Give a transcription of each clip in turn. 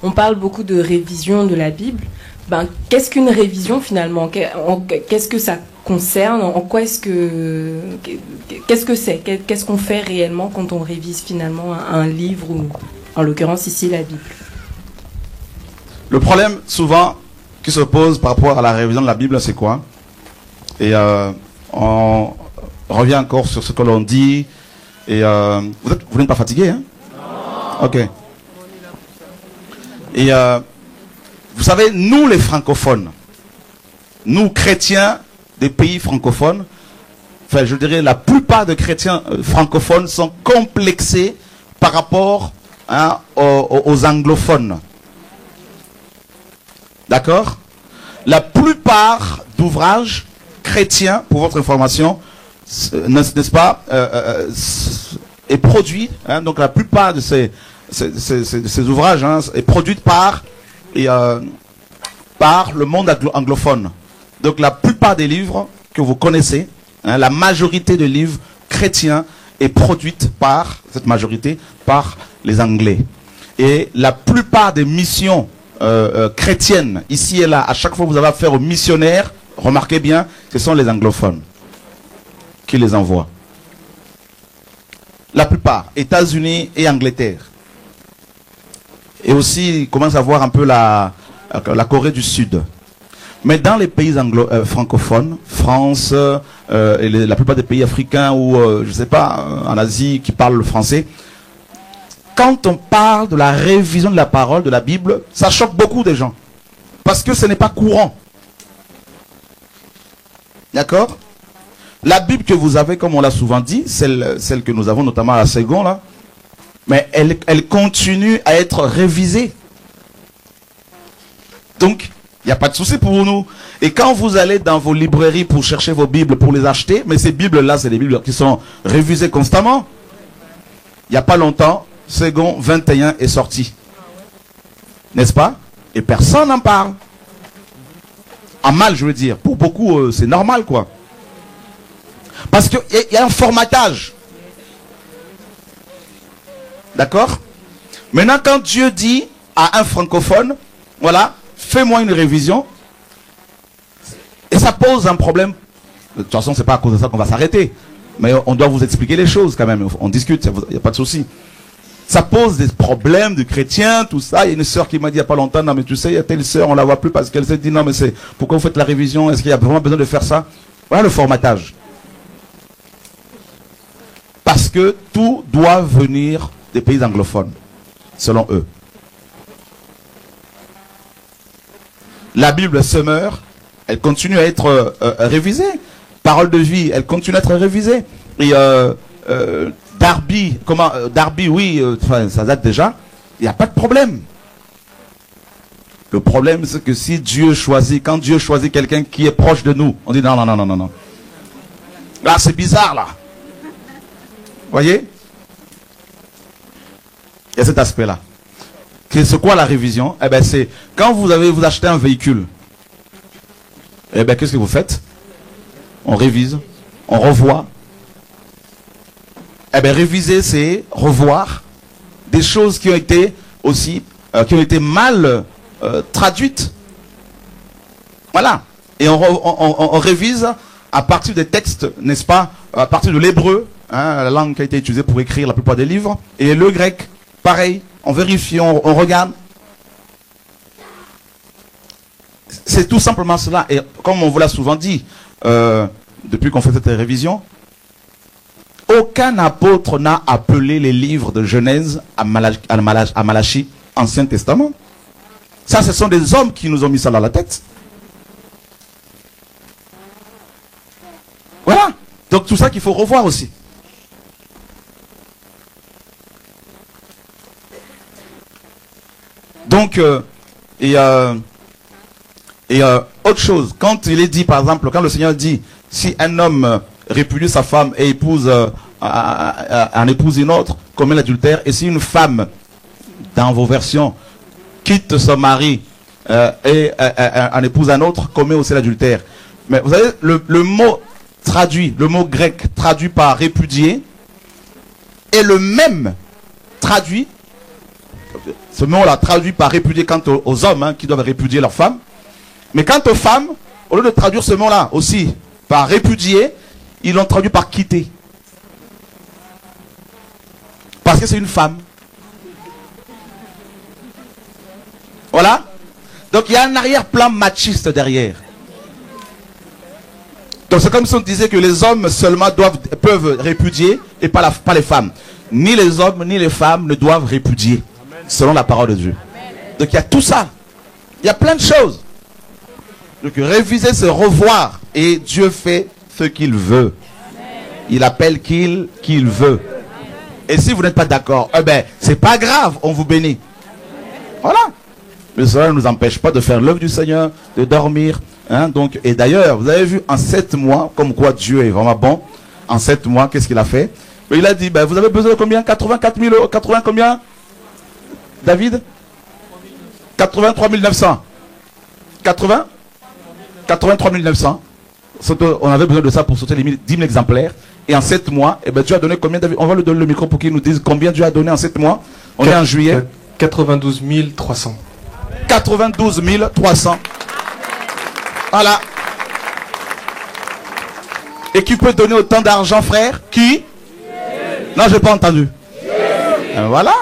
On parle beaucoup de révision de la Bible. Ben, qu'est-ce qu'une révision finalement? Qu'est-ce que ça concerne? En quoi est-ce que... Qu'est-ce que c'est? Qu'est-ce qu'on fait réellement quand on révise finalement un livre, ou en l'occurrence ici la Bible? Le problème souvent qui se pose par rapport à la révision de la Bible, c'est quoi? Et on revient encore sur ce que l'on dit. Et vous n'êtes pas fatigué, hein? Non. Ok. Et vous savez, nous les francophones, nous chrétiens des pays francophones, enfin je dirais la plupart des chrétiens francophones sont complexés par rapport aux anglophones. D'accord? La plupart d'ouvrages chrétiens, pour votre information, n'est-ce pas, est produit, donc la plupart de ces ouvrages est produite par le monde anglophone. Donc la plupart des livres que vous connaissez, la majorité des livres chrétiens est produite par, cette majorité, par les Anglais. Et la plupart des missions chrétiennes, ici et là, à chaque fois que vous avez affaire aux missionnaires, remarquez bien, ce sont les anglophones qui les envoient. La plupart, États-Unis et Angleterre. Et aussi, il commence à voir un peu la Corée du Sud. Mais dans les pays francophones, France, et la plupart des pays africains ou, je ne sais pas, en Asie qui parlent le français, quand on parle de la révision de la parole, de la Bible, ça choque beaucoup de gens. Parce que ce n'est pas courant. D'accord? La Bible que vous avez, comme on l'a souvent dit, celle que nous avons notamment à la seconde, là, mais elle continue à être révisée. Donc, il n'y a pas de souci pour nous. Et quand vous allez dans vos librairies pour chercher vos Bibles, pour les acheter, mais ces Bibles-là, c'est des Bibles qui sont révisées constamment. Il n'y a pas longtemps, Second 21 est sorti. N'est-ce pas? Et personne n'en parle. En mal, je veux dire. Pour beaucoup, c'est normal, quoi. Parce qu'il y a un formatage. D'accord? Maintenant, quand Dieu dit à un francophone, voilà, fais-moi une révision, et ça pose un problème. De toute façon, c'est pas à cause de ça qu'on va s'arrêter. Mais on doit vous expliquer les choses quand même. On discute, il n'y a pas de souci. Ça pose des problèmes de chrétiens, tout ça. Il y a une sœur qui m'a dit il n'y a pas longtemps, non mais tu sais, il y a telle sœur, on la voit plus parce qu'elle s'est dit non mais c'est, pourquoi vous faites la révision? Est-ce qu'il y a vraiment besoin de faire ça? Voilà le formatage. Parce que tout doit venir des pays anglophones, selon eux. La Bible se meurt, elle continue à être révisée. Parole de vie, elle continue à être révisée. Et Darby, oui, ça date déjà. Il n'y a pas de problème. Le problème, c'est que si Dieu choisit, quand Dieu choisit quelqu'un qui est proche de nous, on dit non, non, non, non, non, non. Là, c'est bizarre, là. Voyez? Il y a cet aspect-là. C'est quoi la révision? Eh bien, c'est quand vous achetez un véhicule. Eh bien, qu'est-ce que vous faites? On révise, on revoit. Eh bien, réviser, c'est revoir des choses qui ont été aussi, qui ont été mal traduites. Voilà. Et on révise à partir des textes, n'est-ce pas? À partir de l'hébreu, la langue qui a été utilisée pour écrire la plupart des livres. Et le grec, pareil. On vérifie, on regarde. C'est tout simplement cela. Et comme on vous l'a souvent dit, depuis qu'on fait cette révision, aucun apôtre n'a appelé les livres de Genèse à Malachie, Ancien Testament. Ça, ce sont des hommes qui nous ont mis ça dans la tête. Voilà. Donc tout ça qu'il faut revoir aussi. Donc, autre chose, quand il est dit, par exemple, quand le Seigneur dit, si un homme répudie sa femme et épouse, en épouse une autre, commet l'adultère, et si une femme, dans vos versions, quitte son mari et en épouse un autre, commet aussi l'adultère. Mais vous savez, le mot traduit, le mot grec traduit par répudier, est le même traduit ce mot-là traduit par répudier quant aux hommes hein, qui doivent répudier leurs femmes. Mais quant aux femmes, au lieu de traduire ce mot-là aussi par répudier, ils l'ont traduit par quitter. Parce que c'est une femme. Voilà. Donc il y a un arrière-plan machiste derrière. Donc c'est comme si on disait que les hommes seulement peuvent répudier et pas les femmes. Ni les hommes ni les femmes ne doivent répudier. Selon la parole de Dieu. Donc il y a tout ça. Il y a plein de choses. Donc réviser, c'est revoir. Et Dieu fait ce qu'il veut. Il appelle qu'il veut. Et si vous n'êtes pas d'accord, eh ben, c'est pas grave, on vous bénit. Voilà. Mais cela ne nous empêche pas de faire l'œuvre du Seigneur, de dormir. Hein, donc, et d'ailleurs, vous avez vu en 7 mois, comme quoi Dieu est vraiment bon. En 7 mois, qu'est-ce qu'il a fait? Il a dit, ben, vous avez besoin de combien? 84 000 euros. 80 combien? David? 83 900. 83 900. On avait besoin de ça pour sortir les 10 000 exemplaires. Et en 7 mois, eh ben, Dieu a donné combien, David? On va lui donner le micro pour qu'il nous dise combien Dieu a donné en 7 mois. On est en juillet. 92 300. 92 300. Voilà. Et qui peut donner autant d'argent, frère? Qui? Non, je n'ai pas entendu. Voilà.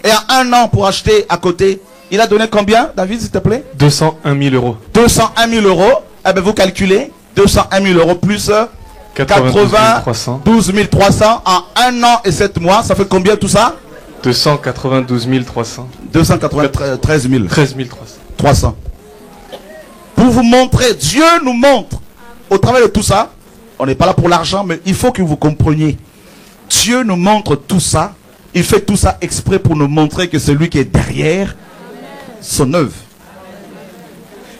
Et en 1 an pour acheter à côté, il a donné combien, David, s'il te plaît? 201 000 euros. 201 000 euros. Eh bien, vous calculez. 201 000 euros plus 92 300 en 1 an et 7 mois. Ça fait combien tout ça? 292 300. 293 000. 13 300. Pour vous montrer, Dieu nous montre, au travers de tout ça, on n'est pas là pour l'argent, mais il faut que vous compreniez. Dieu nous montre tout ça. Il fait tout ça exprès pour nous montrer que c'est lui qui est derrière son œuvre.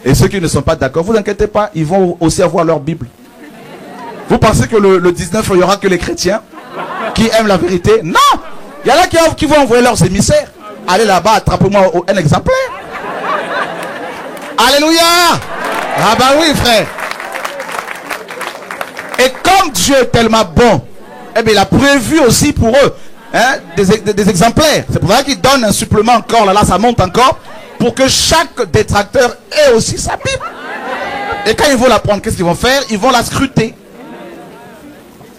Et ceux qui ne sont pas d'accord, vous inquiétez pas, ils vont aussi avoir leur Bible. Vous pensez que le 19, il n'y aura que les chrétiens qui aiment la vérité? Non! Il y en a qui vont envoyer leurs émissaires. Allez là-bas, attrapez-moi un exemplaire. Alléluia! Ah bah oui, frère. Et comme Dieu est tellement bon, eh bien, il a prévu aussi pour eux hein, des exemplaires. C'est pour ça qu'il donne un supplément encore. Là, ça monte encore. Pour que chaque détracteur ait aussi sa Bible. Et quand ils vont la prendre, qu'est-ce qu'ils vont faire? Ils vont la scruter.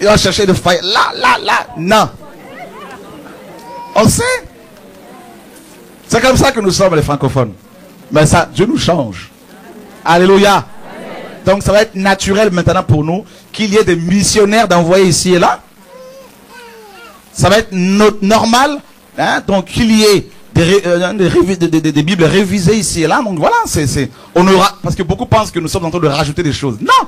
Ils vont chercher de failles. Là. Non. On sait. C'est comme ça que nous sommes les francophones. Mais ça, Dieu nous change. Alléluia. Donc ça va être naturel maintenant pour nous qu'il y ait des missionnaires d'envoyer ici et là. Ça va être normal. Hein? Donc qu'il y ait des Bibles révisées ici et là. Donc voilà, on aura, parce que beaucoup pensent que nous sommes en train de rajouter des choses. Non.